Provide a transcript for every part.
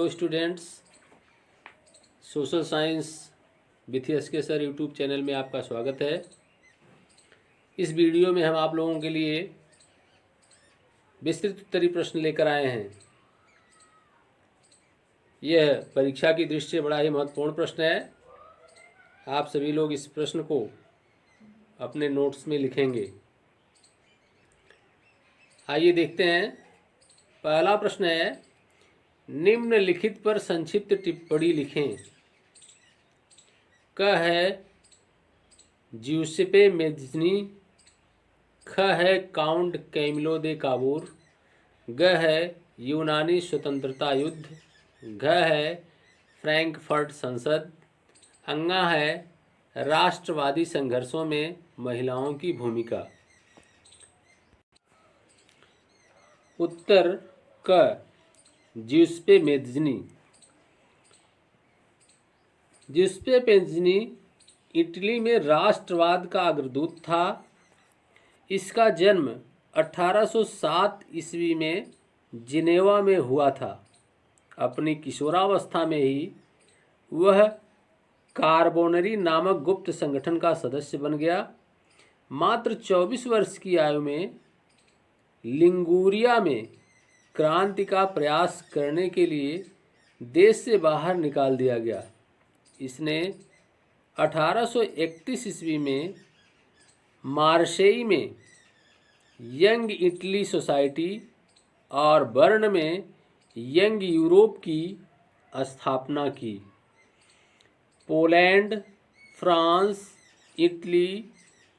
Hello students, social science with SK. Sir YouTube channel में आपका स्वागत है। इस वीडियो में हम आप लोगों के लिए विस्तृत उत्तरीय प्रश्न लेकर आए हैं। यह परीक्षा की दृष्टि से बड़ा ही महत्वपूर्ण प्रश्न है। आप सभी लोग इस प्रश्न को अपने नोट्स में लिखेंगे। आइए देखते हैं। पहला प्रश्न है, निम्नलिखित पर संक्षिप्त टिप्पणी लिखें। क है ज्यूसेपे मेज़्ज़नी, ख है काउंट कैमिलो दे काबूर, ग है यूनानी स्वतंत्रता युद्ध, घ है फ्रैंकफर्ट संसद, अंगा है राष्ट्रवादी संघर्षों में महिलाओं की भूमिका। उत्तर क ज्यूसेपे मेज़्ज़नी। ज्यूसेपे मेज़्ज़नी इटली में राष्ट्रवाद का अग्रदूत था। इसका जन्म 1807 ईस्वी में जिनेवा में हुआ था। अपनी किशोरावस्था में ही वह कार्बोनरी नामक गुप्त संगठन का सदस्य बन गया। मात्र 24 वर्ष की आयु में लिंगूरिया में क्रांति का प्रयास करने के लिए देश से बाहर निकाल दिया गया। इसने 1831 ईस्वी में मार्सेई में यंग इटली सोसाइटी और बर्न में यंग यूरोप की स्थापना की। पोलैंड, फ्रांस, इटली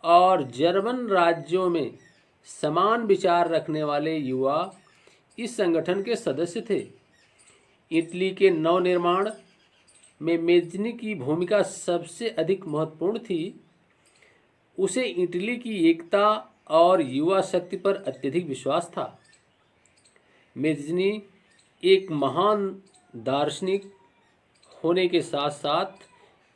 और जर्मन राज्यों में समान विचार रखने वाले युवा इस संगठन के सदस्य थे। इटली के नवनिर्माण में मेज़्ज़नी की भूमिका सबसे अधिक महत्वपूर्ण थी। उसे इटली की एकता और युवा शक्ति पर अत्यधिक विश्वास था। मेज़्ज़नी एक महान दार्शनिक होने के साथ साथ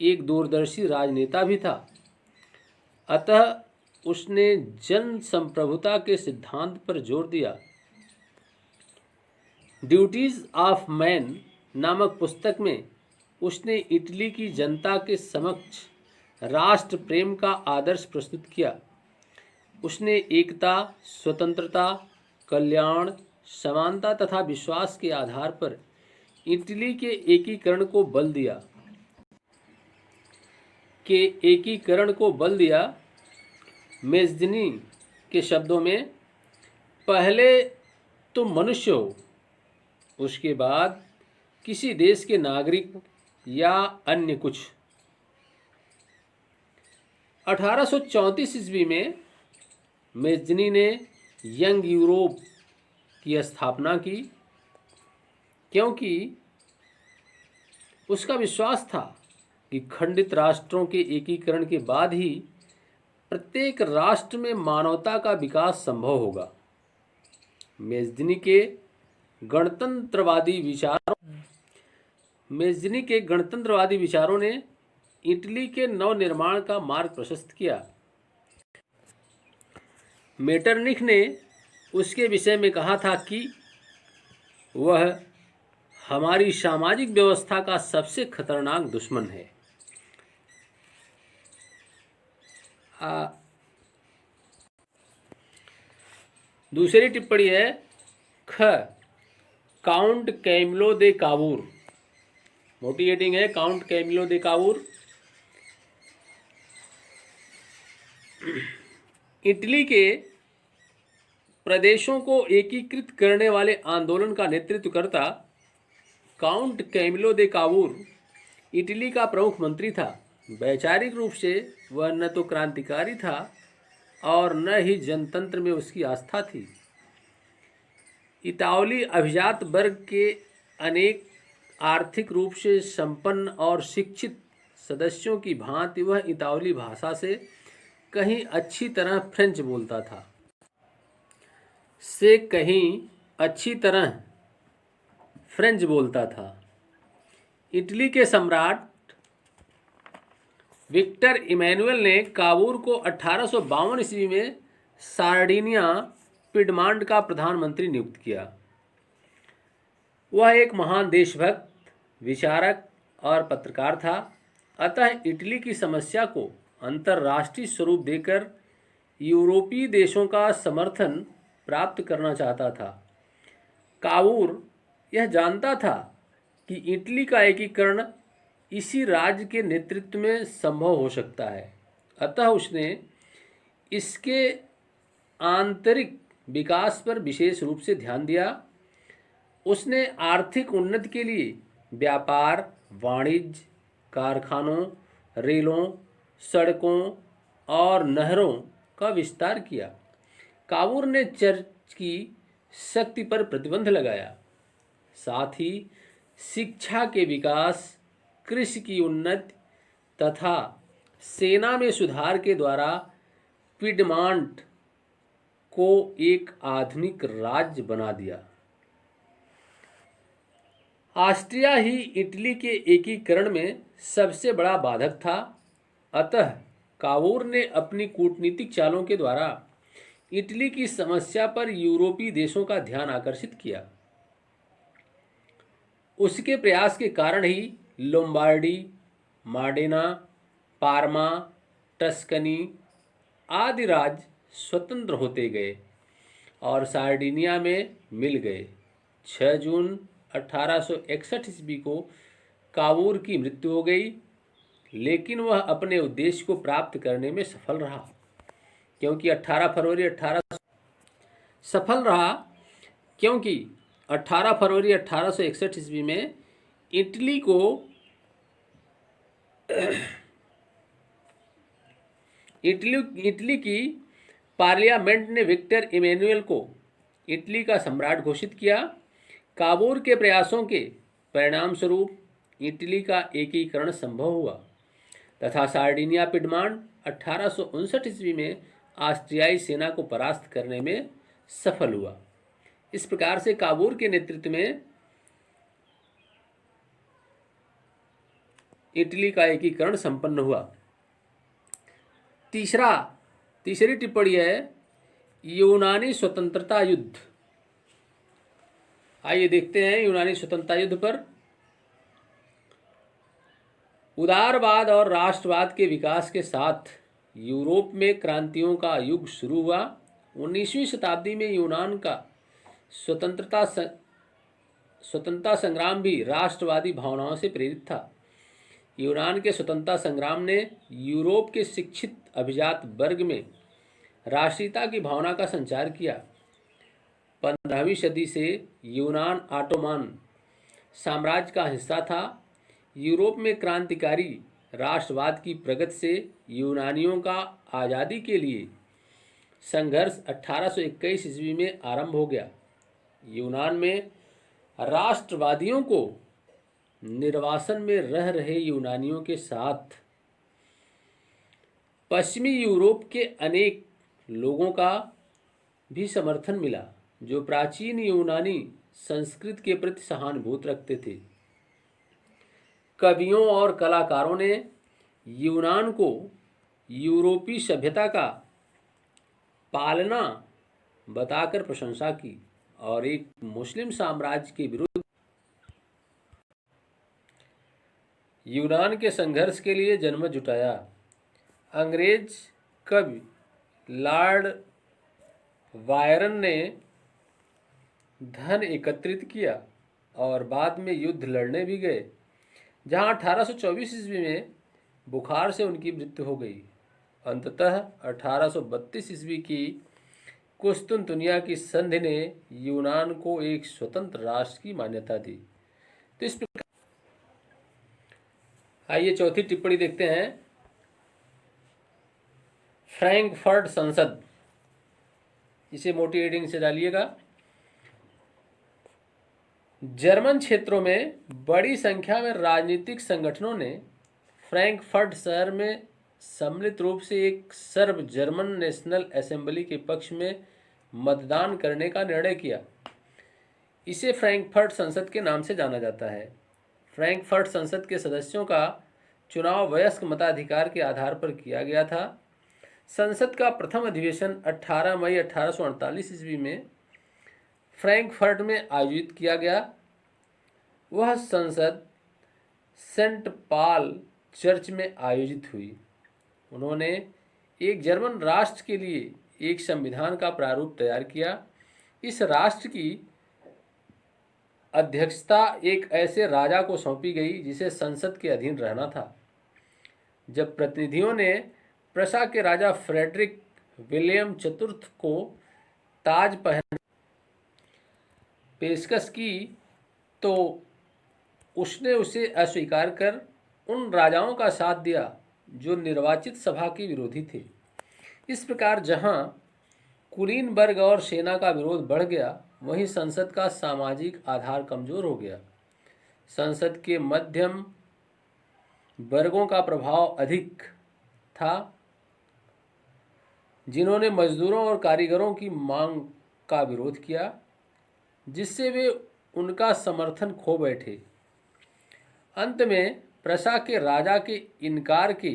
एक दूरदर्शी राजनेता भी था। अतः उसने जन संप्रभुता के सिद्धांत पर जोर दिया। ड्यूटीज ऑफ मैन नामक पुस्तक में उसने इटली की जनता के समक्ष राष्ट्र प्रेम का आदर्श प्रस्तुत किया। उसने एकता, स्वतंत्रता, कल्याण, समानता तथा विश्वास के आधार पर इटली के एकीकरण को बल दिया। मेज़्ज़नी के शब्दों में, पहले तुम मनुष्य हो, उसके बाद किसी देश के नागरिक या अन्य कुछ। 1834 ईस्वी में मेज़्ज़नी ने यंग यूरोप की स्थापना की, क्योंकि उसका विश्वास था कि खंडित राष्ट्रों के एकीकरण के बाद ही प्रत्येक राष्ट्र में मानवता का विकास संभव होगा। मेज़्ज़नी के गणतंत्रवादी विचारों ने इटली के नवनिर्माण का मार्ग प्रशस्त किया। मेटरनिख ने उसके विषय में कहा था कि वह हमारी सामाजिक व्यवस्था का सबसे खतरनाक दुश्मन है। दूसरी टिप्पणी है, ख count Camillo de Cavour. Motivating है। Count Camillo de Cavour Italy के प्रदेशों को एकीकृत करने वाले आंदोलन का नेतृत्व करता। Count Camillo de Cavour Italy का प्रमुख मंत्री था। वैचारिक रूप से वह न तो क्रांतिकारी था और न ही जनतंत्र में उसकी आस्था थी। इतालवी अभिजात वर्ग के अनेक आर्थिक रूप से संपन्न और शिक्षित सदस्यों की भांति वह इतालवी भाषा से कहीं अच्छी तरह फ्रेंच बोलता था। इटली के सम्राट विक्टर इमैनुअल ने काबूर को 1852 ईस्वी में सार्डिनिया पिडमांट का प्रधानमंत्री नियुक्त किया। वह एक महान देशभक्त, विचारक और पत्रकार था। अतः इटली की समस्या को अंतर्राष्ट्रीय स्वरूप देकर यूरोपीय देशों का समर्थन प्राप्त करना चाहता था। कावूर यह जानता था कि इटली का एकीकरण इसी राज्य के नेतृत्व में संभव हो सकता है। अतः उसने इसके आंतरिक विकास पर विशेष रूप से ध्यान दिया। उसने आर्थिक उन्नति के लिए व्यापार, वाणिज्य, कारखानों, रेलों, सड़कों और नहरों का विस्तार किया। कावूर ने चर्च की शक्ति पर प्रतिबंध लगाया। साथ ही शिक्षा के विकास, कृषि की उन्नति तथा सेना में सुधार के द्वारा पिडमांट को एक आधुनिक राज्य बना दिया। ऑस्ट्रिया ही इटली के एकीकरण में सबसे बड़ा बाधक था। अतः कावूर ने अपनी कूटनीतिक चालों के द्वारा इटली की समस्या पर यूरोपीय देशों का ध्यान आकर्षित किया। उसके प्रयास के कारण ही लोम्बार्डी, मॉडेना, पार्मा, टस्कनी आदि राज्य स्वतंत्र होते गए और सार्डिनिया में मिल गए। 6 जून 1861 ईस्वी को कावूर की मृत्यु हो गई, लेकिन वह अपने उद्देश्य को प्राप्त करने में सफल रहा, क्योंकि 18 फरवरी 1861 ईस्वी में इटली की पार्लियामेंट ने विक्टर इमैनुअल को इटली का सम्राट घोषित किया। कावूर के प्रयासों के परिणाम स्वरूप इटली का एकीकरण संभव हुआ तथा सार्डिनिया पिडमांट 1859 ईस्वी में ऑस्ट्रियाई सेना को परास्त करने में सफल हुआ। इस प्रकार से कावूर के नेतृत्व में इटली का एकीकरण संपन्न हुआ। तीसरी टिप्पणी है यूनानी स्वतंत्रता युद्ध। आइए देखते हैं यूनानी स्वतंत्रता युद्ध पर। उदारवाद और राष्ट्रवाद के विकास के साथ यूरोप में क्रांतियों का युग शुरू हुआ। 19वीं शताब्दी में यूनान का स्वतंत्रता संग्राम भी राष्ट्रवादी भावनाओं से प्रेरित था। यूनान के स्वतंत्रता संग्राम ने यूरोप के शिक्षित अभिजात वर्ग में राष्ट्रीयता की भावना का संचार किया। 15वीं सदी से यूनान ऑटोमान साम्राज्य का हिस्सा था। यूरोप में क्रांतिकारी राष्ट्रवाद की प्रगति से यूनानियों का आज़ादी के लिए संघर्ष 1821 ईस्वी में आरंभ हो गया। यूनान में राष्ट्रवादियों को निर्वासन में रह रहे यूनानियों के साथ पश्चिमी यूरोप के अनेक लोगों का भी समर्थन मिला, जो प्राचीन यूनानी संस्कृति के प्रति सहानुभूति रखते थे। कवियों और कलाकारों ने यूनान को यूरोपीय सभ्यता का पालना बताकर प्रशंसा की और एक मुस्लिम साम्राज्य के विरुद्ध यूनान के संघर्ष के लिए जनमत जुटाया। अंग्रेज कवि लॉर्ड बायरन ने धन एकत्रित किया और बाद में युद्ध लड़ने भी गए, जहां 1824 ईस्वी में बुखार से उनकी मृत्यु हो गई। अंततः 1832 ईस्वी की कुस्तुनतुनिया की संधि ने यूनान को एक स्वतंत्र राष्ट्र की मान्यता दी। तो इस प्रकार आइए चौथी टिप्पणी देखते हैं। फ्रैंकफर्ट संसद, इसे मोटी हेडिंग से डालिएगा। जर्मन क्षेत्रों में बड़ी संख्या में राजनीतिक संगठनों ने फ्रैंकफर्ट शहर में सम्मिलित रूप से एक सर्ब जर्मन नेशनल असेंबली के पक्ष में मतदान करने का निर्णय किया। इसे फ्रैंकफर्ट संसद के नाम से जाना जाता है। फ्रैंकफर्ट संसद के सदस्यों का चुनाव वयस्क मताधिकार के आधार पर किया गया था। संसद का प्रथम अधिवेशन 18 मई 1848 ईस्वी में फ्रैंकफर्ट में आयोजित किया गया। वह संसद सेंट पॉल चर्च में आयोजित हुई। उन्होंने एक जर्मन राष्ट्र के लिए एक संविधान का प्रारूप तैयार किया। इस राष्ट्र की अध्यक्षता एक ऐसे राजा को सौंपी गई जिसे संसद के अधीन रहना था। जब प्रतिनिधियों ने प्रशा के राजा फ्रेडरिक विलियम चतुर्थ को ताज पहनने पेशकश की तो उसने उसे अस्वीकार कर उन राजाओं का साथ दिया जो निर्वाचित सभा के विरोधी थे। इस प्रकार जहां कुलीनबर्ग और सेना का विरोध बढ़ गया, वहीं संसद का सामाजिक आधार कमजोर हो गया। संसद के मध्यम वर्गों का प्रभाव अधिक था, जिन्होंने मजदूरों और कारीगरों की मांग का विरोध किया, जिससे वे उनका समर्थन खो बैठे। अंत में प्रशा के राजा के इनकार के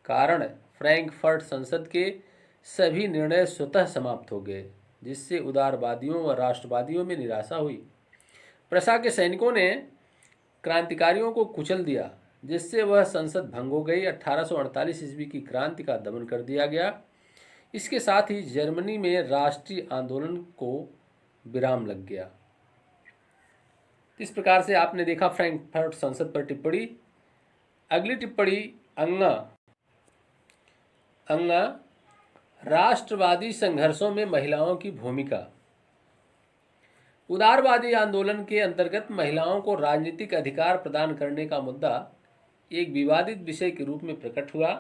कारण फ्रैंकफर्ट संसद के सभी निर्णय स्वतः समाप्त हो गए, जिससे उदारवादियों व राष्ट्रवादियों में निराशा हुई। प्रशा के सैनिकों ने क्रांतिकारियों को कुचल दिया, जिससे वह संसद भंग हो गई। 1848 ईस्वी की क्रांति का दमन कर दिया गया। इसके साथ ही जर्मनी में राष्ट्रीय आंदोलन को विराम लग गया। इस प्रकार से आपने देखा फ्रैंकफर्ट संसद पर टिप्पणी। अगली टिप्पणी अंगा राष्ट्रवादी संघर्षों में महिलाओं की भूमिका। उदारवादी आंदोलन के अंतर्गत महिलाओं को राजनीतिक अधिकार प्रदान करने का मुद्दा एक विवादित विषय के रूप में प्रकट हुआ।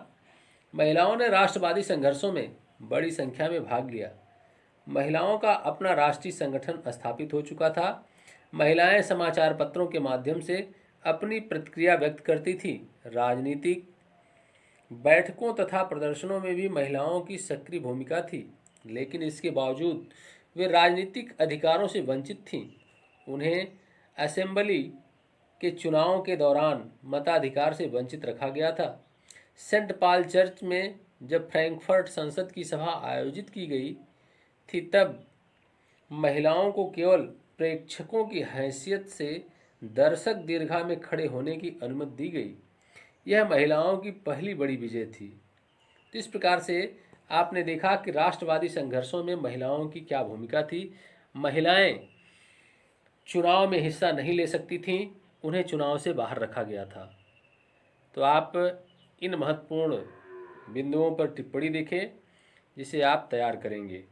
महिलाओं ने राष्ट्रवादी संघर्षों में बड़ी संख्या में भाग लिया। महिलाओं का अपना राष्ट्रीय संगठन स्थापित हो चुका था। महिलाएं समाचार पत्रों के माध्यम से अपनी प्रतिक्रिया व्यक्त करती थी। राजनीतिक बैठकों तथा प्रदर्शनों में भी महिलाओं की सक्रिय भूमिका थी, लेकिन इसके बावजूद वे राजनीतिक अधिकारों से वंचित थीं। उन्हें असेंबली के चुनावों के दौरान मताधिकार से वंचित रखा गया था। सेंट पॉल चर्च में जब फ्रैंकफर्ट संसद की सभा आयोजित की गई थी, तब महिलाओं को केवल प्रेक्षकों की हैसियत से दर्शक दीर्घा में खड़े होने की अनुमति दी गई। यह महिलाओं की पहली बड़ी विजय थी। इस प्रकार से आपने देखा कि राष्ट्रवादी संघर्षों में महिलाओं की क्या भूमिका थी। महिलाएं चुनाव में हिस्सा नहीं ले सकती थीं, उन्हें चुनाव से बाहर रखा गया था। तो आप इन महत्वपूर्ण बिंदुओं पर टिप्पणी देखें, जिसे आप तैयार करेंगे।